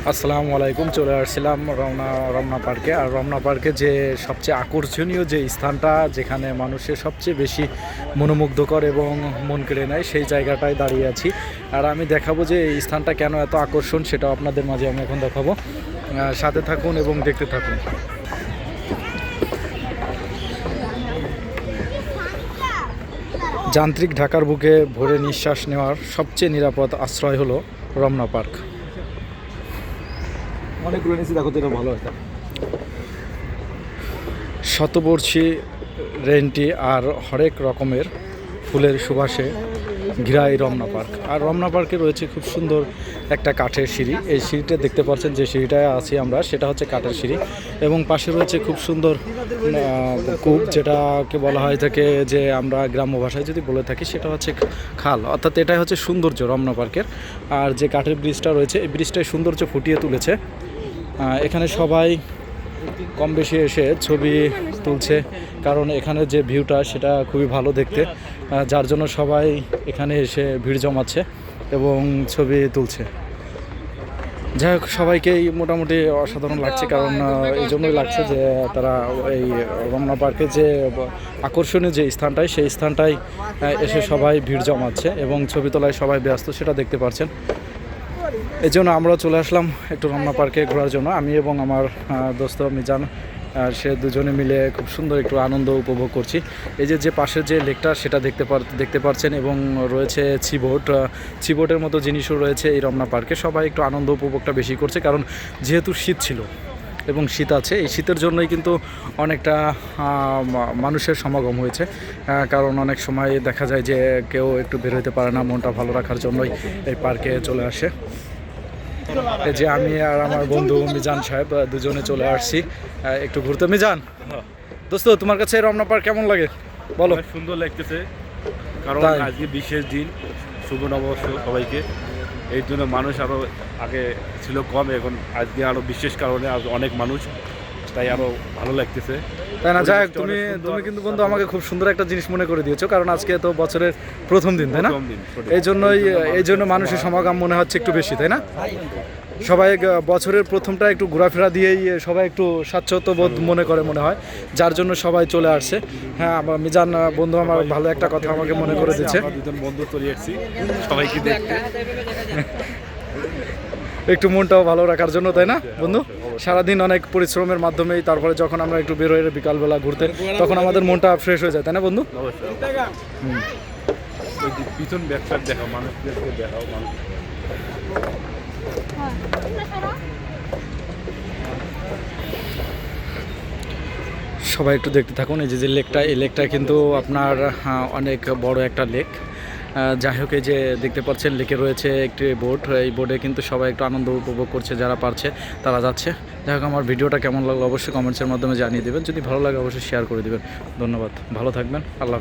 আসসালামু আলাইকুম। চলে আসছিলাম রমনা পার্কে। আর রমনা পার্কে যে সবচেয়ে আকর্ষণীয় যে স্থানটা, যেখানে মানুষের সবচেয়ে বেশি মনোমুগ্ধকর এবং মন কেড়ে নেয়, সেই জায়গাটায় দাঁড়িয়ে আছি। আর আমি দেখাবো যে এই স্থানটা কেন এত আকর্ষণ, সেটাও আপনাদের মাঝে আমি এখন দেখাবো। সাথে থাকুন এবং দেখতে থাকুন। যান্ত্রিক ঢাকার বুকে ভরে নিঃশ্বাস নেওয়ার সবচেয়ে নিরাপদ আশ্রয় হলো রমনা পার্ক। অনেকগুলো নিয়েছি, দেখো তো এটা ভালো একটা শতবর্ষী রেন্টি আর হরেক রকমের ফুলের সুবাসে ঘেরা এই রমনা পার্ক। আর রমনা পার্কে রয়েছে খুব সুন্দর একটা কাঠের সিঁড়ি। এই সিঁড়িটা দেখতে পাচ্ছেন, যে সিঁড়িটায় আছি আমরা, সেটা হচ্ছে কাঠের সিঁড়ি। এবং পাশে রয়েছে খুব সুন্দর কূপ, যেটাকে বলা হয় থাকে, যে আমরা গ্রাম্য ভাষায় যদি বলে থাকি, সেটা হচ্ছে খাল। অর্থাৎ এটাই হচ্ছে সৌন্দর্য রমনা পার্কের। আর যে কাঠের ব্রিজটা রয়েছে, এই ব্রিজটাই সৌন্দর্য ফুটিয়ে তুলেছে। এখানে সবাই কম বেশি এসে ছবি তুলছে, কারণ এখানে যে ভিউটা, সেটা খুবই ভালো দেখতে, যার জন্য সবাই এখানে এসে ভিড় জমাচ্ছে এবং ছবি তুলছে। যাই হোক, সবাইকেই মোটামুটি অসাধারণ লাগছে, কারণ এই জন্যই লাগছে যে তারা এই রমনা পার্কে যে আকর্ষণীয় যে স্থানটায়, সেই স্থানটায় এসে সবাই ভিড় জমাচ্ছে এবং ছবি তোলায় সবাই ব্যস্ত, সেটা দেখতে পাচ্ছেন। এই জন্য আমরা চলে আসলাম একটু রমনা পার্কে ঘোরার জন্য। আমি এবং আমার দোস্ত মিজান, সে দুজনে মিলে খুব সুন্দর একটু আনন্দ উপভোগ করছি। এই যে পাশের যে লেকটা, সেটা দেখতে পাচ্ছেন, এবং রয়েছে চিবোটের মতো জিনিসও রয়েছে এই রমনা পার্কে। সবাই একটু আনন্দ উপভোগটা বেশি করছে, কারণ যেহেতু শীত ছিল এবং শীত আছে, এই শীতের জন্যই কিন্তু অনেকটা মানুষের সমাগম হয়েছে। কারণ অনেক সময় দেখা যায় যে কেউ একটু বের হতে পারে না, মনটা ভালো রাখার জন্যই এই পার্কে চলে আসে। এই যে আমি আর আমার বন্ধু মিজান সাহেব দুজনে চলে আসছি একটু ঘুরতে। মিজান দোস্ত, তোমার কাছে রমনা পার্ক কেমন লাগে বলো? সুন্দর লাগতেছে, কারণ তাই? আজকে বিশেষ দিন, শুভ নববর্ষ সবাইকে। এই জন্য মানুষ আরও আগে ছিল কম, এখন আজকে আরও বিশেষ কারণে আজ অনেক মানুষ, তাই আরও ভালো লাগতেছে, তাই না? যাই হোক, পরিবেশটা অনেক সুন্দর। তুমি কিন্তু বন্ধু আমাকে খুব সুন্দর একটা জিনিস মনে করে দিয়েছো, কারণ আজকে তো বছরের প্রথম দিন, তাই না? প্রথম দিন, সঠিক। এই জন্য মানুষের সমাগম মনে হচ্ছে একটু বেশি, তাই না? সবাই বছরের প্রথমটা একটু ঘোরাফেরা দিয়েই সবাই একটু স্বাচ্ছন্দ্য বোধ মনে করে, মনে হয়, যার জন্য সবাই চলে আসছে। হ্যাঁ, আমার মিজান বন্ধু আমার ভালো একটা কথা আমাকে মনে করে দিচ্ছে। আমরা দুজন বন্ধু চলে আসছি সবাইকে দেখতে। একটু মনটাও ভালো রাখার জন্য, তাই না বন্ধু? সারাদিন অনেক পরিশ্রমের মাধ্যমেই তারপরে যখন আমরা একটু বের হয়ে বিকালবেলা ঘুরতে, তখন আমাদের মনটা ফ্রেশ হয়ে যায়, তাই না বন্ধু? ওই যে পিছন ব্যাগটা দেখাও, মানুষদেরকে দেখাও, মানুষ সবাই একটু দেখতে থাকুন। এই যে লেকটা, এই লেকটা কিন্তু আপনার অনেক বড় একটা লেক। যাই হোক, এই যে দেখতে পাচ্ছেন, লেকে রয়েছে একটি বোট। এই বোটে কিন্তু সবাই একটু আনন্দ উপভোগ করছে, যারা পারছে তারা যাচ্ছে। যাই হোক, আমার ভিডিওটা কেমন লাগলো অবশ্যই কমেন্টসের মাধ্যমে জানিয়ে দেবেন। যদি ভালো লাগে অবশ্যই শেয়ার করে দেবেন। ধন্যবাদ, ভালো থাকবেন, আল্লাহ।